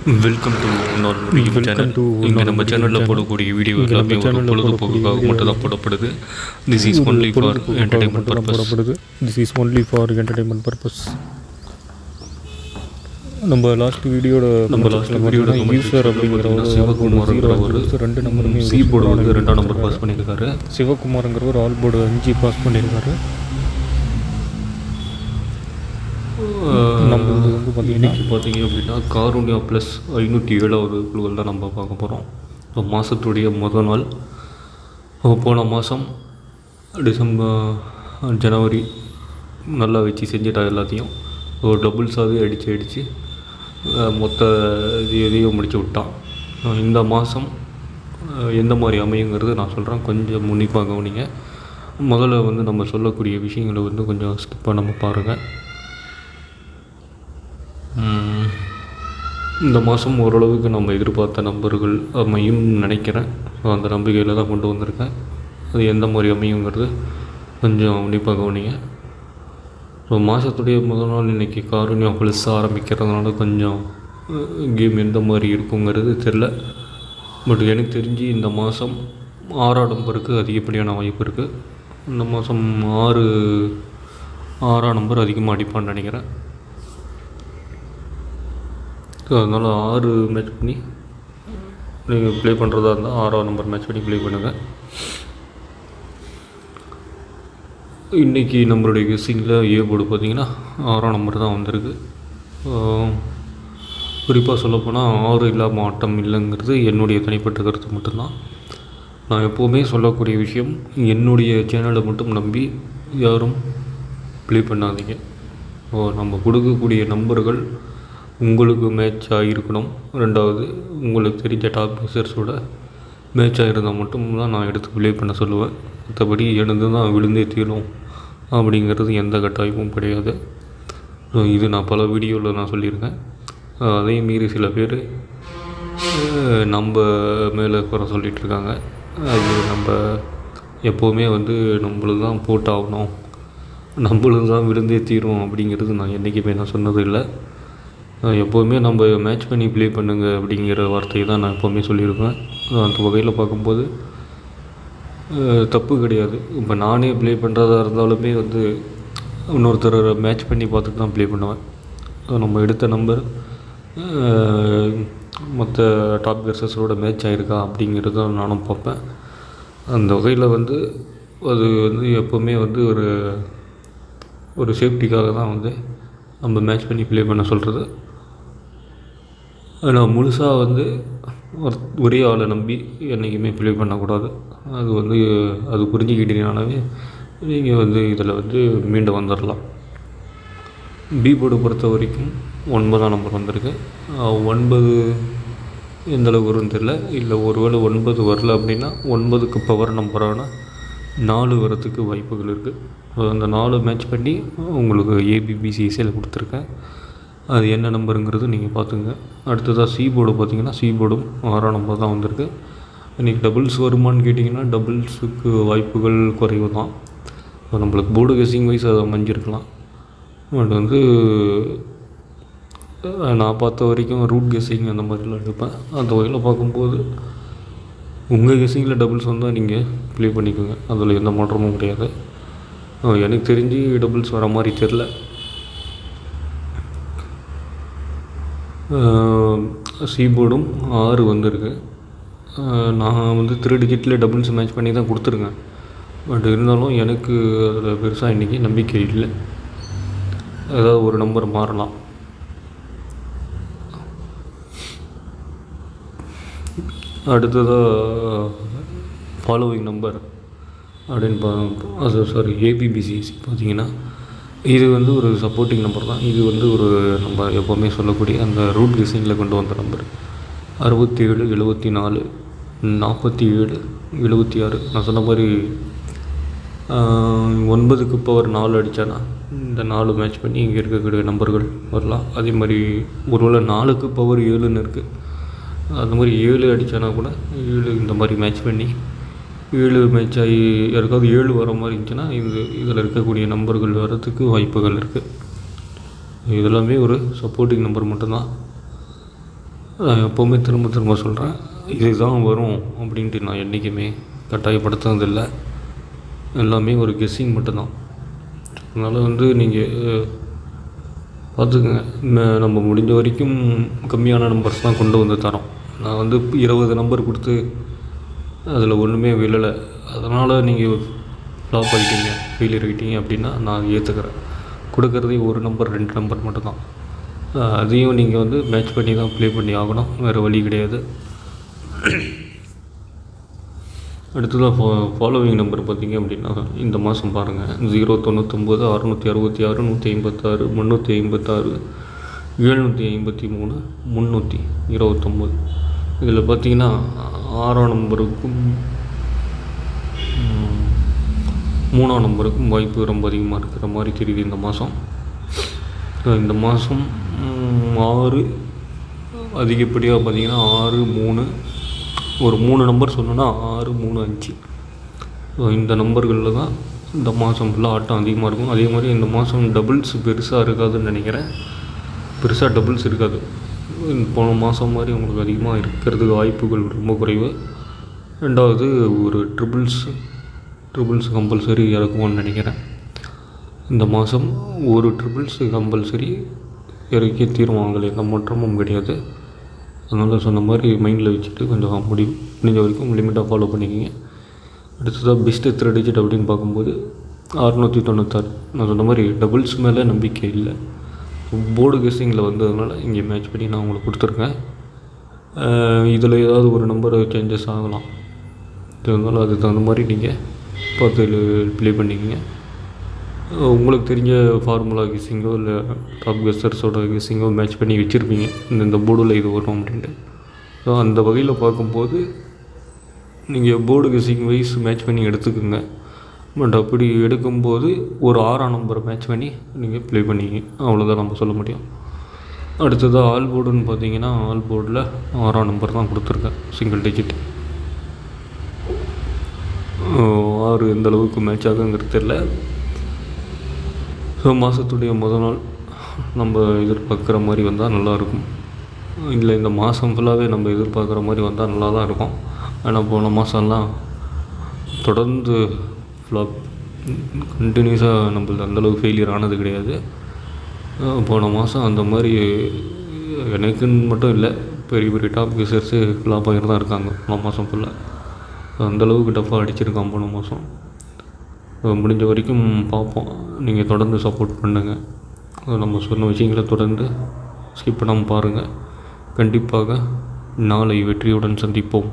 Welcome to இன்னொரு முடியும் channel. இங்கே நம்ம சேனலில் போடக்கூடிய வீடியோ எல்லாமே ஒரு பொழுதுபோக்குக்காக மட்டும் தான் போடப்படுது. This is only for entertainment purpose. நம்ம லாஸ்ட் வீடியோட யூசர் அப்படிங்கிற ஒரு ரெண்டு நம்பருமே சி போர்டு வந்து 2ஆம் நம்பர் பாஸ் பண்ணியிருக்காரு. சிவகுமாருங்கிற ஒரு ஆல் போர்டு 5 பாஸ் பண்ணியிருக்காரு. நம்ம வந்து பார்த்தீங்க அப்படின்னா காருண்யா ப்ளஸ் 507வது குழுக்கள் தான் நம்ம பார்க்க போகிறோம். இப்போ மாதத்துடைய முதல் நாள் போன மாதம் ஜனவரி நல்லா வச்சு செஞ்சுட்டா எல்லாத்தையும் ஒரு டபுள்ஸாகவே அடித்து மொத்த எதையும் முடிச்சு விட்டான். இந்த மாதம் எந்த மாதிரி அமையுங்கிறது நான் சொல்கிறேன், கொஞ்சம் உன்னிப்பாக கவனிங்க. முதல்ல வந்து நம்ம சொல்லக்கூடிய விஷயங்களை வந்து கொஞ்சம் ஸ்கிப் பண்ணாமல் பாருங்கள். இந்த மாதம் ஓரளவுக்கு நம்ம எதிர்பார்த்த நம்பர்கள் அமையும் நினைக்கிறேன். ஸோ அந்த நம்பிக்கையில் தான் கொண்டு வந்திருக்கேன். அது எந்த மாதிரி அமையுங்கிறது கொஞ்சம் உன்னிப்பாக கவனிங்க. ஸோ மாதத்துடைய முதல் நாள் இன்றைக்கி காருண்யா ப்ளஸ் ஆரம்பிக்கிறதுனால கொஞ்சம் கேம் எந்த மாதிரி இருக்குங்கிறது தெரில. பட் எனக்கு தெரிஞ்சு இந்த மாதம் 6ஆம் நம்பருக்கு அதிகப்படியான வாய்ப்பு இருக்குது. இந்த மாதம் 6ஆம் நம்பர் அதிகமாக அடிப்பான்னு நினைக்கிறேன். ஸோ அதனால் 6 மேட்ச் பண்ணி நீங்கள் ப்ளே பண்ணுறதா இருந்தால் 6ஆம் நம்பர் மேட்ச் பண்ணி ப்ளே பண்ணுங்கள். இன்றைக்கி நம்மளுடைய கெஸ்ஸிங்கில் ஏ போர்டு பார்த்திங்கன்னா 6ஆம் நம்பர் தான் வந்திருக்கு. குறிப்பாக சொல்லப்போனால் 6 இல்லாமல் ஆட்டம் இல்லைங்கிறது என்னுடைய தனிப்பட்ட கருத்து மட்டும்தான். நான் எப்போவுமே சொல்லக்கூடிய விஷயம், என்னுடைய சேனலை மட்டும் நம்பி யாரும் ப்ளே பண்ணாதீங்க. நம்ம கொடுக்கக்கூடிய நம்பர்கள் உங்களுக்கு மேட்சாக இருக்கணும். ரெண்டாவது, உங்களுக்கு தெரிஞ்ச டாப் யூசர்ஸோட மேட்சாக இருந்தால் மட்டும்தான் நான் எடுத்து ப்ளே பண்ண சொல்லுவேன். மற்றபடி எனது தான் விழுந்தே தீரும் அப்படிங்கிறது எந்த கட்டாயமும் கிடையாது. இது நான் பல வீடியோவில் நான் சொல்லியிருக்கேன். அதே மீறி சில பேர் நம்ம மேலே குறை சொல்லிகிட்ருக்காங்க. அது நம்ம எப்போவுமே வந்து நம்மளுக்கு தான் போட்டாகணும், நம்மளுக்கு தான் விழுந்தே தீரும் அப்படிங்கிறது நான் என்றைக்குமே நான் சொன்னது இல்லை. எப்போவுமே நம்ம மேட்ச் பண்ணி ப்ளே பண்ணுங்க அப்படிங்கிற வார்த்தையை தான் நான் எப்போவுமே சொல்லியிருப்பேன். அந்த வகையில் பார்க்கும்போது தப்பு கிடையாது. இப்போ நானே ப்ளே பண்ணுறதா இருந்தாலுமே வந்து இன்னொருத்தர் மேட்ச் பண்ணி பார்த்துட்டு தான் ப்ளே பண்ணுவேன். நம்ம எடுத்த நம்பர் மற்ற டாப் கெஸ்ஸஸோட மேட்ச் ஆகிருக்கா அப்படிங்கிறது தான் நானும் பார்ப்பேன். அந்த வகையில் வந்து அது வந்து எப்போவுமே வந்து ஒரு சேஃப்டிக்காக தான் வந்து நம்ம மேட்ச் பண்ணி ப்ளே பண்ண சொல்கிறது. ஆனால் முழுசாக வந்து ஒரே ஆளை நம்பி என்றைக்குமே ப்ளே பண்ணக்கூடாது. அது வந்து அது புரிஞ்சுக்கிட்டீங்கனாலே நீங்கள் வந்து இதில் வந்து மீண்டு வந்துடலாம். பி போர்டு பொறுத்த வரைக்கும் 9ஆம் நம்பர் வந்திருக்கு. 9 எந்தளவுக்கு வரும்னு தெரில. இல்லை ஒருவேளை 9 வரல அப்படின்னா 9க்கு பவர் நம்பரான 4 வரத்துக்கு வாய்ப்புகள் இருக்குது. அந்த 4 மேட்ச் பண்ணி உங்களுக்கு ஏபிபிசிஎஸ்சியில் கொடுத்துருக்கேன். அது என்ன நம்பருங்கிறது நீங்கள் பார்த்துங்க. அடுத்ததாக சி போர்டு பார்த்திங்கன்னா சி போர்டும் 6ஆம் நம்பர் தான் வந்திருக்கு. இன்றைக்கி டபுள்ஸ் வருமானு கேட்டிங்கன்னா டபுள்ஸுக்கு வாய்ப்புகள் குறைவு தான். நம்மளுக்கு போர்டு கெஸ்ஸிங் வைஸ் அதை அமைஞ்சிருக்கலாம். பட் வந்து நான் பார்த்த வரைக்கும் ரூட் கெஸ்ஸிங் அந்த மாதிரிலாம் எடுப்பேன். அந்த வகையில் பார்க்கும்போது உங்கள் கெஸ்ஸிங்கில் டபுள்ஸ் வந்தால் நீங்கள் ப்ளே பண்ணிக்கோங்க, அதில் எந்த மாற்றமும் கிடையாது. எனக்கு தெரிஞ்சு டபுள்ஸ் வர மாதிரி தெரில. சி போர்டும் 6 வந்திருக்கு. நான் வந்து 3 டிக்கெட்டில் டபுள்ஸ் மேட்ச் பண்ணி தான் கொடுத்துருக்கேன். பட் இருந்தாலும் எனக்கு அதில் பெருசாக இன்றைக்கி நம்பிக்கை இல்லை. ஏதாவது ஒரு நம்பர் மாறலாம். அடுத்ததாக ஃபாலோவிங் நம்பர் அப்படின்னு ஏபிபிசிஎஸ்சி பார்த்திங்கன்னா இது வந்து ஒரு சப்போர்ட்டிங் நம்பர் தான். இது வந்து ஒரு நம்ம எப்போவுமே சொல்லக்கூடிய அந்த ரூட் கெஸ்ஸிங்கில் கொண்டு வந்த நம்பர் 67 74 47 76. நான் சொன்ன மாதிரி 9க்கு பவர் 4 அடித்தானா இந்த 4 மேட்ச் பண்ணி இங்கே இருக்கக்கூடிய நம்பர்கள் வரலாம். அதே மாதிரி ஒருவேளை 4க்கு பவர் 7ன்னு இருக்குது. அந்த மாதிரி 7 அடித்தானா கூட 7 இந்த மாதிரி மேட்ச் பண்ணி 7 மேட்ச் ஆகி யாருக்காவது 7 வர மாதிரி இருந்துச்சுன்னா இதில் இருக்கக்கூடிய நம்பர்கள் வர்றதுக்கு வாய்ப்புகள் இருக்குது. இதெல்லாமே ஒரு சப்போர்ட்டிங் நம்பர் மட்டும்தான். நான் எப்போவுமே திரும்ப திரும்ப சொல்கிறேன், இதுதான் வரும் அப்படின்ட்டு நான் என்றைக்குமே கட்டாயப்படுத்துனதில்லை. எல்லாமே ஒரு கெஸ்ஸிங் மட்டும்தான். அதனால் நீங்கள் பார்த்துக்குங்க. நம்ம முடிஞ்ச வரைக்கும் கம்மியான நம்பர்ஸ் தான் கொண்டு வந்து தரோம். நான் 20 நம்பர் கொடுத்து அதில் ஒன்றுமே விழலை, அதனால் நீங்கள் ஃப்ளாப் ஆகிட்டீங்க, ஃபெயிலியர் ஆகிட்டீங்க அப்படின்னா நான் ஏற்றுக்கிறேன். கொடுக்குறதே 1 நம்பர் 2 நம்பர் மட்டும்தான். அதையும் நீங்கள் மேட்ச் பண்ணி தான் ப்ளே பண்ணி ஆகணும், வேறு வழி கிடையாது. அடுத்ததாக ஃபாலோவிங் நம்பர் பார்த்திங்க அப்படின்னா, இந்த மாதம் பாருங்கள், 099 666 156 356 753 329. இதில் பார்த்திங்கன்னா 6ஆம் நம்பருக்கும் 3ஆம் நம்பருக்கும் வாய்ப்பு ரொம்ப அதிகமாக இருக்கிற மாதிரி தெரியுது இந்த மாதம். இந்த மாதம் 6 அதிகப்படியாக பார்த்திங்கன்னா 6 3 ஒரு 3 நம்பர் சொன்னோன்னா 6 3 5. இந்த நம்பர்களில் தான் இந்த மாதம் ஃபுல்லாக ஆட்டம் அதிகமாக இருக்கும். அதே மாதிரி இந்த மாதம் டபுள்ஸ் பெருசாக இருக்காதுன்னு நினைக்கிறேன். பெருசாக டபுள்ஸ் இருக்காது. போன மாதம் மாதிரி உங்களுக்கு அதிகமாக இருக்கிறதுக்கு வாய்ப்புகள் ரொம்ப குறைவு. ரெண்டாவது ஒரு ட்ரிபிள்ஸ் கம்பல்சரி இறக்குவோன்னு நினைக்கிறேன். இந்த மாதம் ஒரு ட்ரிபிள்ஸ் கம்பல்சரி இறக்கி தீர்வாங்கல, எந்த மாற்றமும் கிடையாது. அதனால் சொன்ன மாதிரி மைண்டில் வச்சுட்டு கொஞ்சம் முடிஞ்ச வரைக்கும் லிமிட்டாக ஃபாலோ பண்ணிக்கிங்க. அடுத்ததாக பெஸ்ட்டு 3 டிஜிட் அப்படின்னு பார்க்கும்போது 696. நான் சொன்ன மாதிரி டபுள்ஸ் மேலே நம்பிக்கை இல்லை. போர்டு கெஸ்ஸிங்கில் வந்ததுனால இங்கே மேட்ச் பண்ணி நான் உங்களுக்கு கொடுத்துருக்கேன். இதில் ஏதாவது ஒரு நம்பர் சேஞ்சஸ் ஆகலாம். அதனால் அதுக்கு தகுந்த மாதிரி நீங்கள் பார்த்து ப்ளே பண்ணிக்கிங்க. உங்களுக்கு தெரிஞ்ச ஃபார்முலா கெஸ்ஸிங்கோ இல்லை டாப் கெஸ்ஸர்ஸோட கெஸ்ஸிங்கோ மேட்ச் பண்ணி வச்சுருப்பீங்க, இந்த போர்டில் இது வரும் அப்படின்ட்டு. ஸோ அந்த வகையில் பார்க்கும்போது நீங்கள் போர்டு கெஸ்ஸிங் வைஸ் மேட்ச் பண்ணி எடுத்துக்கோங்க. பட் அப்படி எடுக்கும்போது ஒரு 6ஆம் நம்பரை மேட்ச் பண்ணி நீங்கள் ப்ளே பண்ணிங்க, அவ்வளோதான் நம்ம சொல்ல முடியும். அடுத்ததாக ஆல் போர்டுன்னு பார்த்தீங்கன்னா, ஆல் போர்டில் 6ஆம் நம்பர் தான் கொடுத்துருக்கேன், சிங்கிள் டிஜிட். 6 எந்த அளவுக்கு மேட்ச் ஆகுங்கிறது தெரில. ஸோ மாதத்துடைய நாள் நம்ம எதிர்பார்க்குற மாதிரி வந்தால் நல்லாயிருக்கும். இல்லை இந்த மாதம் ஃபுல்லாகவே நம்ம எதிர்பார்க்குற மாதிரி வந்தால் நல்லா தான் இருக்கும். ஆனால் போன மாதம்லாம் தொடர்ந்து ஃப்ளாப், கண்டினியூஸாக நம்மளது அந்தளவுக்கு ஃபெயிலியர் ஆனது கிடையாது. போன மாதம் அந்த மாதிரி எனக்குன்னு மட்டும் இல்லை, பெரிய பெரிய டாப் கெஸ்ஸர்ஸு ஃப்ளாப் ஆகிட்டு தான் இருக்காங்க போன மாதம் ஃபுல்லாக. அந்தளவுக்கு டஃப்பாக அடிச்சிருக்கான் போன மாதம். முடிஞ்ச வரைக்கும் பார்ப்போம். நீங்கள் தொடர்ந்து சப்போர்ட் பண்ணுங்கள். நம்ம சொன்ன விஷயங்களை தொடர்ந்து ஸ்கிப் பண்ணாமல் பாருங்கள். கண்டிப்பாக நாளை வெற்றியுடன் சந்திப்போம்.